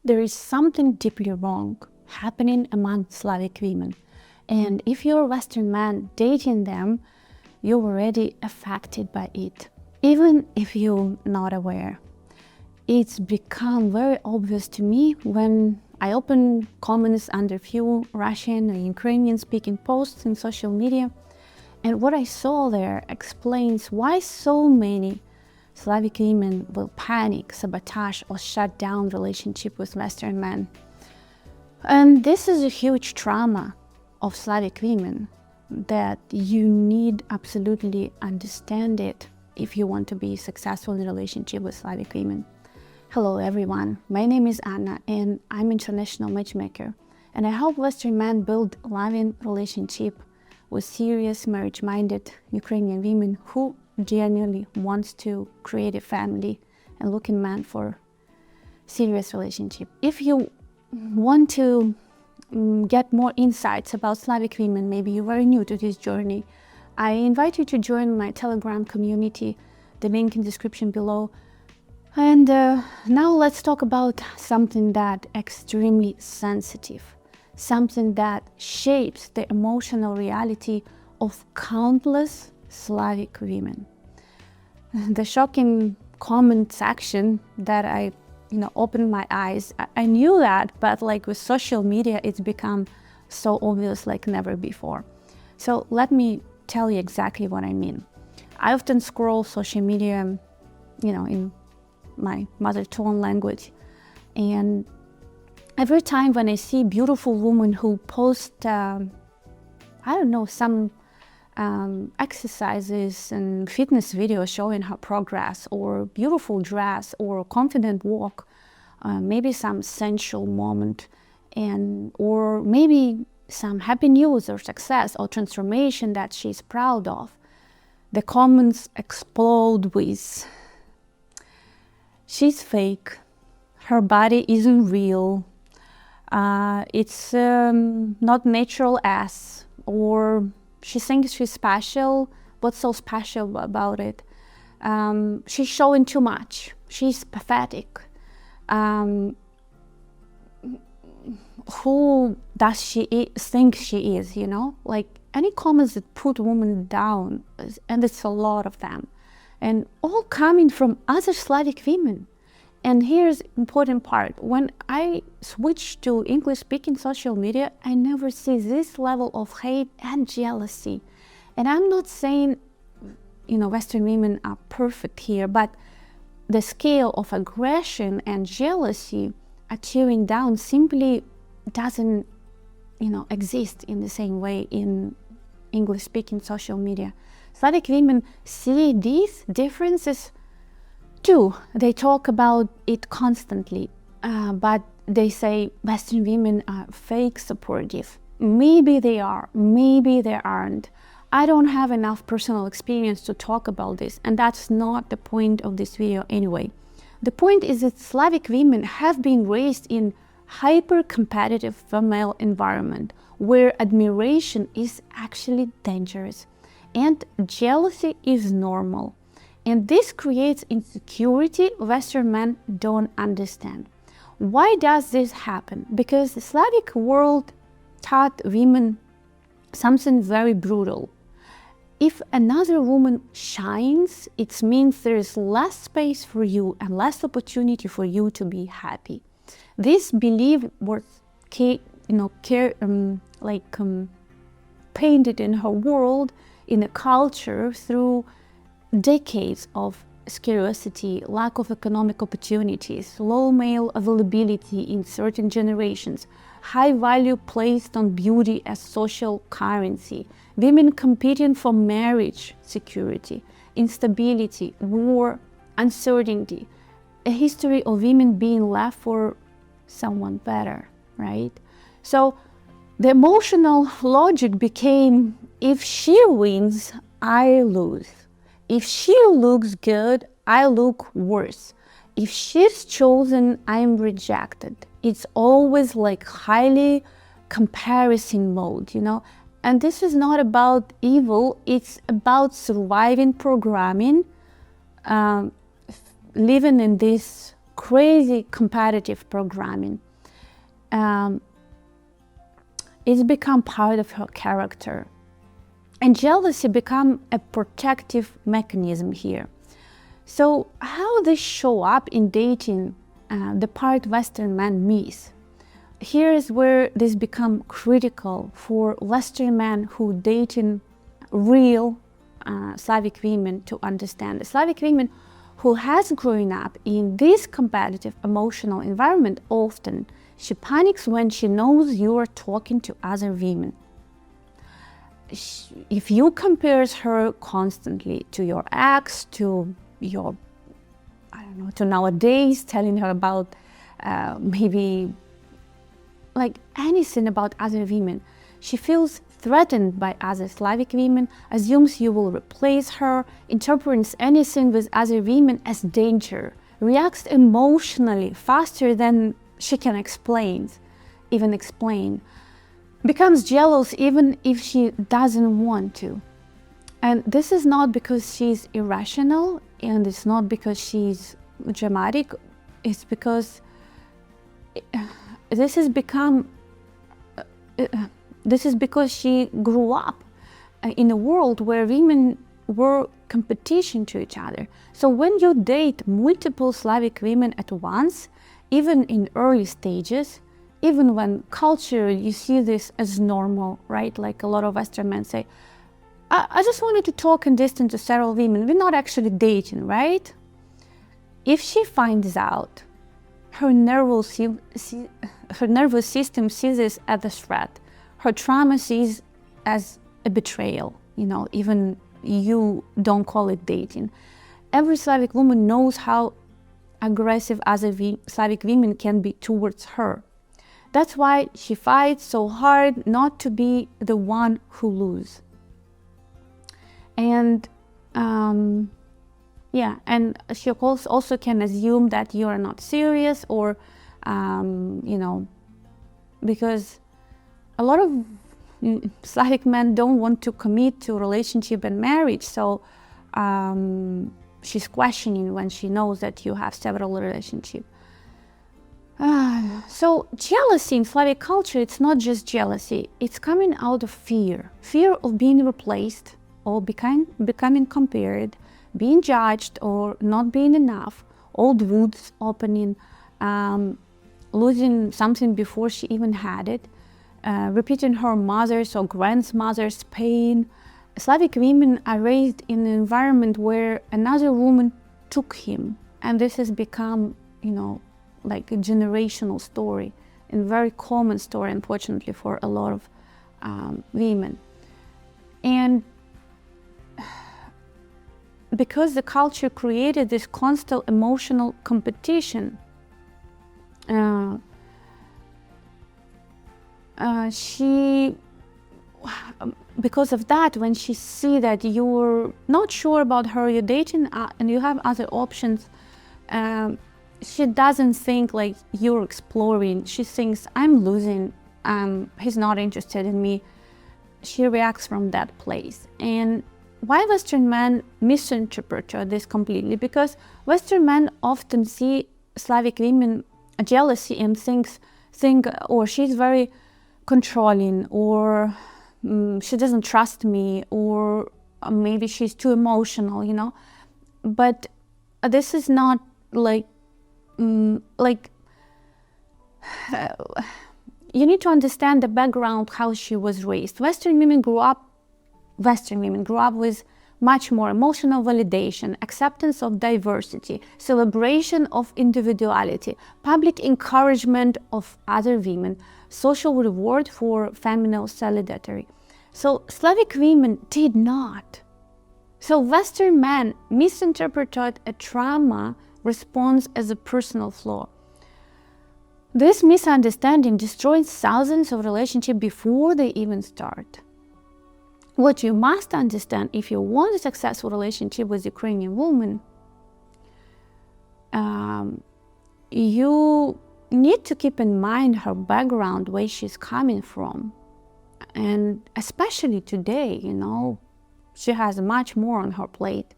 there is something deeply wrong happening among Slavic women. And if you're a Western man dating them, you're already affected by it, even if you're not aware. It's become very obvious to me when I open comments under few Russian and Ukrainian speaking posts in social media, and what I saw there explains why so many Slavic women will panic, sabotage, or shut down relationship with Western men. And this is a huge trauma of Slavic women that you need absolutely understand it if you want to be successful in a relationship with Slavic women. Hello everyone, my name is Anna and I'm international matchmaker, and I help Western men build loving relationship with serious marriage-minded Ukrainian women who genuinely wants to create a family and looking man for serious relationship. If you want to get more insights about Slavic women, maybe you're very new to this journey, I invite you to join my Telegram community, the link in the description below. And now let's talk about something that extremely sensitive, something that shapes the emotional reality of countless Slavic women. The shocking comment section that I opened my eyes. I knew that, but like with social media, it's become so obvious like never before. So let me tell you exactly what I mean. I often scroll social media, in my mother tongue language, and every time when I see beautiful women who post, some exercises and fitness videos showing her progress, or beautiful dress, or confident walk, maybe some sensual moment, or maybe some happy news or success or transformation that she's proud of, the comments explode with, "She's fake, her body isn't real, it's not natural as," or "She thinks she's special, what's so special about it? She's showing too much, she's pathetic. Who does she think she is?" Like any comments that put women down, and it's a lot of them, and all coming from other Slavic women. And here's important part: when I switch to English-speaking social media, I never see this level of hate and jealousy. And I'm not saying, Western women are perfect here, but the scale of aggression and jealousy are tearing down simply doesn't, exist in the same way in English-speaking social media. Slavic women see these differences too. They talk about it constantly, but they say Western women are fake supportive. Maybe they are, maybe they aren't. I don't have enough personal experience to talk about this, and that's not the point of this video anyway. The point is that Slavic women have been raised in hyper-competitive female environment where admiration is actually dangerous and jealousy is normal. And this creates insecurity Western men don't understand. Why does this happen? Because the Slavic world taught women something very brutal. If another woman shines, it means there is less space for you and less opportunity for you to be happy. This belief was painted in her world, in a culture, through decades of scarcity, lack of economic opportunities, low male availability in certain generations, high value placed on beauty as social currency, women competing for marriage security, instability, war, uncertainty, a history of women being left for someone better, right? So the emotional logic became, if she wins, I lose. If she looks good, I look worse. If she's chosen, I am rejected. It's always like highly comparison mode, And this is not about evil, it's about surviving programming, living in this crazy competitive programming. It's become part of her character. And jealousy become a protective mechanism here. So how this show up in dating, the part Western men miss. Here is where this become critical for Western men who dating real Slavic women to understand. The Slavic women who has grown up in this competitive emotional environment, often she panics when she knows you are talking to other women. If you compares her constantly to your ex, to your, I don't know, to nowadays, telling her about maybe like anything about other women, she feels threatened by other Slavic women, assumes you will replace her, interprets anything with other women as danger, reacts emotionally faster than she can even explain, becomes jealous even if she doesn't want to. And this is not because she's irrational, and it's not because she's dramatic, it's because this is because she grew up in a world where women were competition to each other. So when you date multiple Slavic women at once, even in early stages, even when culture, you see this as normal, right? Like a lot of Western men say, I just wanted to talk and distance to several women. We're not actually dating, right? If she finds out, her nervous system sees this as a threat. Her trauma sees as a betrayal, even you don't call it dating. Every Slavic woman knows how aggressive other Slavic women can be towards her. That's why she fights so hard not to be the one who loses. And and she also can assume that you are not serious, or because a lot of Slavic men don't want to commit to relationship and marriage, so she's questioning when she knows that you have several relationships. So jealousy in Slavic culture, it's not just jealousy, it's coming out of fear of being replaced, or becoming compared, being judged, or not being enough, old wounds opening, losing something before she even had it, repeating her mother's or grandmother's pain. Slavic women are raised in an environment where another woman took him, and this has become, like a generational story, and very common story, unfortunately, for a lot of women. And because the culture created this constant emotional competition, because of that, when she see that you're not sure about her, you're dating and you have other options, she doesn't think like you're exploring. She thinks, I'm losing, he's not interested in me. She reacts from that place. And why Western men misinterpret this completely? Because Western men often see Slavic women jealousy and think, or she's very controlling, or she doesn't trust me, or maybe she's too emotional, But this is not like, you need to understand the background, how she was raised. Western women grew up with much more emotional validation, acceptance of diversity, celebration of individuality, public encouragement of other women, social reward for feminine solidarity. So Slavic women did not. So Western men misinterpreted a trauma response as a personal flaw. This misunderstanding destroys thousands of relationships before they even start. What you must understand if you want a successful relationship with Ukrainian woman, you need to keep in mind her background, where she's coming from. And especially today, she has much more on her plate.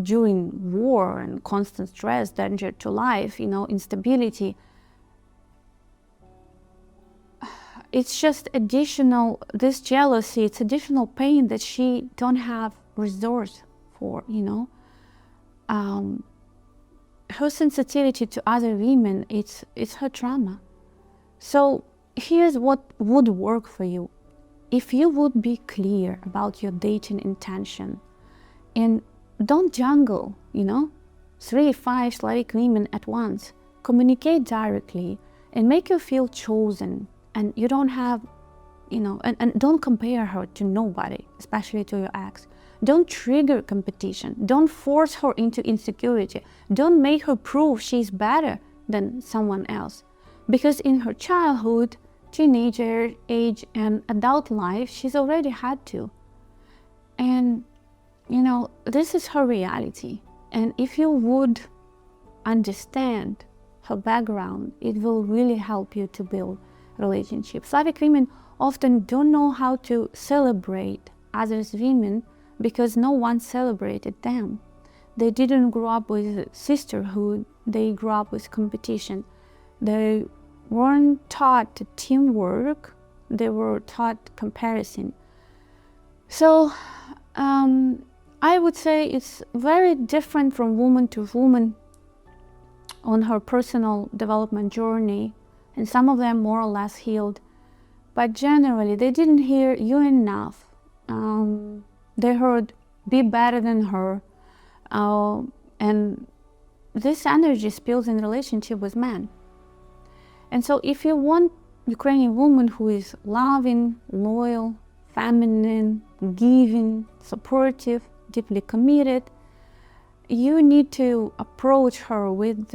during war and constant stress, danger to life, instability. It's just additional, this jealousy, it's additional pain that she don't have resource for, her sensitivity to other women, it's her trauma. So here's what would work for you. If you would be clear about your dating intention and don't jungle, 3-5 Slavic women at once. Communicate directly and make her feel chosen. And you don't have, and don't compare her to nobody, especially to your ex. Don't trigger competition. Don't force her into insecurity. Don't make her prove she's better than someone else. Because in her childhood, teenager age, and adult life, she's already had to. And, this is her reality. And if you would understand her background, it will really help you to build relationships. Slavic women often don't know how to celebrate others' women because no one celebrated them. They didn't grow up with sisterhood, they grew up with competition. They weren't taught teamwork, they were taught comparison. So I would say it's very different from woman to woman on her personal development journey, and some of them more or less healed. But generally, they didn't hear you enough. They heard, be better than her. And this energy spills in relationship with men. And so if you want Ukrainian woman who is loving, loyal, feminine, giving, supportive, deeply committed, you need to approach her with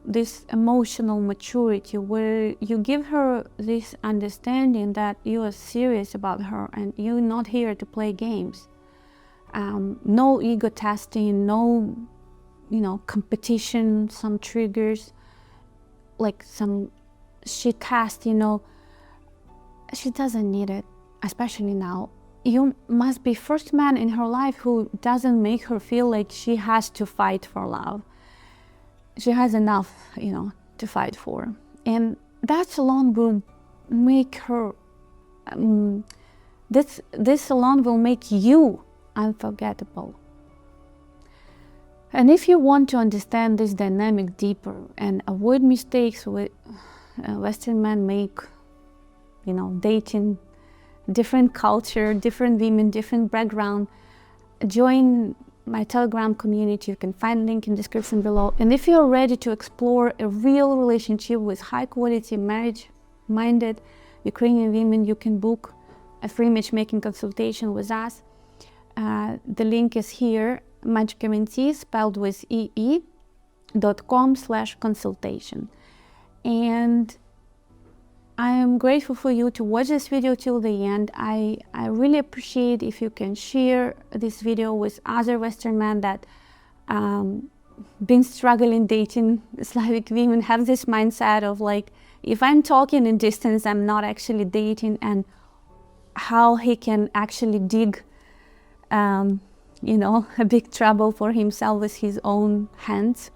this emotional maturity where you give her this understanding that you are serious about her and you're not here to play games. No ego testing, no, competition, some triggers, like some shit test, she doesn't need it, especially now. You must be first man in her life who doesn't make her feel like she has to fight for love. She has enough, to fight for. And that alone will make her, this alone will make you unforgettable. And if you want to understand this dynamic deeper and avoid mistakes with Western men make, dating, different culture, different women, different background, join my Telegram community. You can find link in description below. And if you're ready to explore a real relationship with high quality marriage-minded Ukrainian women, you can book a free matchmaking consultation with us. The link is here, matchmaking, spelled with ee.com/consultation. And I am grateful for you to watch this video till the end. I really appreciate if you can share this video with other Western men that been struggling dating Slavic women, have this mindset of like, if I'm talking in distance, I'm not actually dating, and how he can actually dig, a big trouble for himself with his own hands.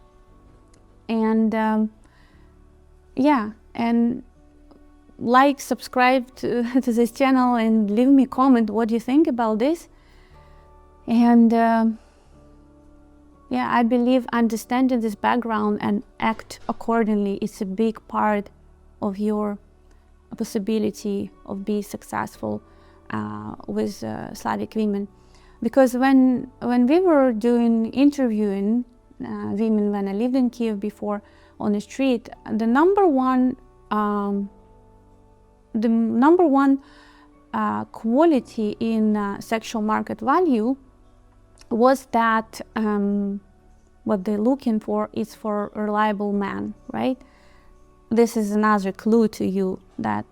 And and like, subscribe to this channel and leave me a comment what you think about this. And I believe understanding this background and act accordingly is a big part of your possibility of being successful with Slavic women. Because when we were doing interviewing women, when I lived in Kiev before on the street, the number one quality in sexual market value was that what they're looking for is for a reliable man, right? This is another clue to you that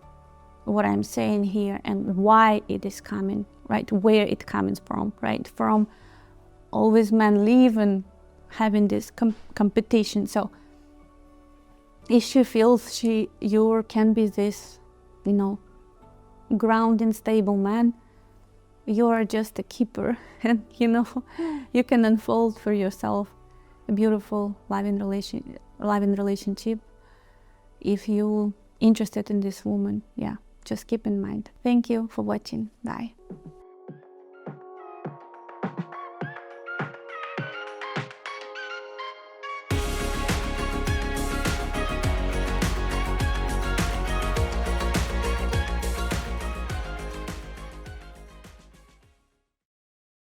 what I'm saying here and why it is coming, right? Where it comes from, right? From always men leave and having this competition. So if she feels you can be this, grounding, stable man, you are just a keeper, and you can unfold for yourself a beautiful loving relationship if you're interested in this woman. Yeah, just keep in mind. Thank you for watching. Bye.